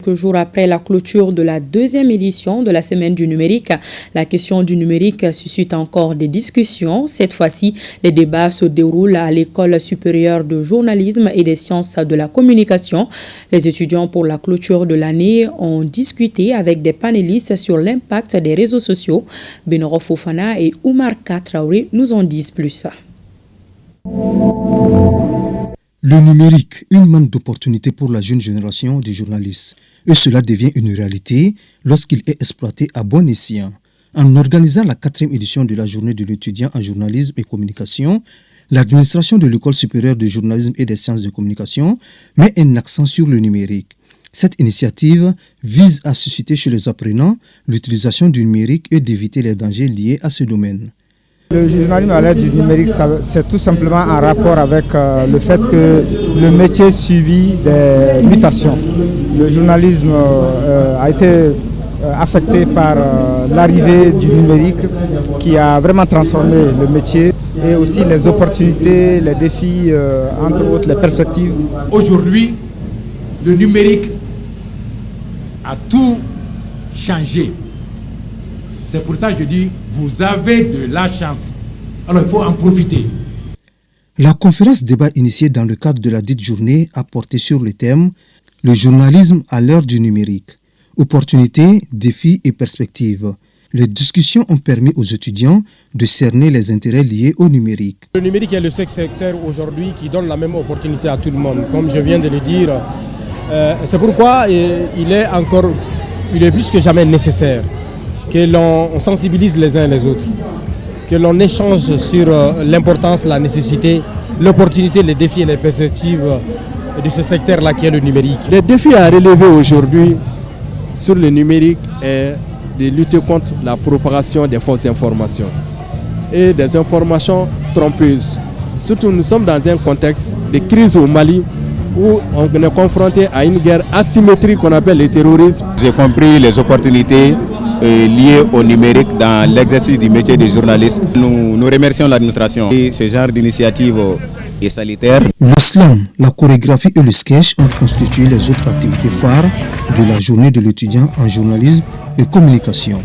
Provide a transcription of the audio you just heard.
quelques jours après la clôture de la deuxième édition de la Semaine du numérique, la question du numérique suscite encore des discussions. Cette fois-ci, les débats se déroulent à l'École supérieure de journalisme et des sciences de la communication. Les étudiants pour la clôture de l'année ont discuté avec des panélistes sur l'impact des réseaux sociaux. Benoro Fofana et Oumar Traoré nous en disent plus. Le numérique, une manne d'opportunités pour la jeune génération de journalistes. Et cela devient une réalité lorsqu'il est exploité à bon escient. En organisant la 4e édition de la journée de l'étudiant en journalisme et communication, l'administration de l'École supérieure de journalisme et des sciences de communication met un accent sur le numérique. Cette initiative vise à susciter chez les apprenants l'utilisation du numérique et d'éviter les dangers liés à ce domaine. Le journalisme à l'aide du numérique, c'est tout simplement en rapport avec le fait que le métier subit des mutations. Le journalisme a été affecté par l'arrivée du numérique qui a vraiment transformé le métier et aussi les opportunités, les défis, entre autres les perspectives. Aujourd'hui, le numérique a tout changé. C'est pour ça que je dis, vous avez de la chance. Alors il faut en profiter. La conférence débat initiée dans le cadre de la dite journée a porté sur le thème « Le journalisme à l'heure du numérique. Opportunités, défis et perspectives ». Les discussions ont permis aux étudiants de cerner les intérêts liés au numérique. Le numérique est le seul secteur aujourd'hui qui donne la même opportunité à tout le monde. Comme je viens de le dire, c'est pourquoi il est plus que jamais nécessaire que l'on sensibilise les uns les autres, que l'on échange sur l'importance, la nécessité, l'opportunité, les défis et les perspectives de ce secteur-là qui est le numérique. Les défis à relever aujourd'hui sur le numérique est de lutter contre la propagation des fausses informations et des informations trompeuses. Surtout, nous sommes dans un contexte de crise au Mali où on est confronté à une guerre asymétrique qu'on appelle le terrorisme. J'ai compris les opportunités liées au numérique dans l'exercice du métier de journaliste. Nous remercions l'administration. Ce genre d'initiative est salutaire. Le slam, la chorégraphie et le sketch ont constitué les autres activités phares de la journée de l'étudiant en journalisme et communication.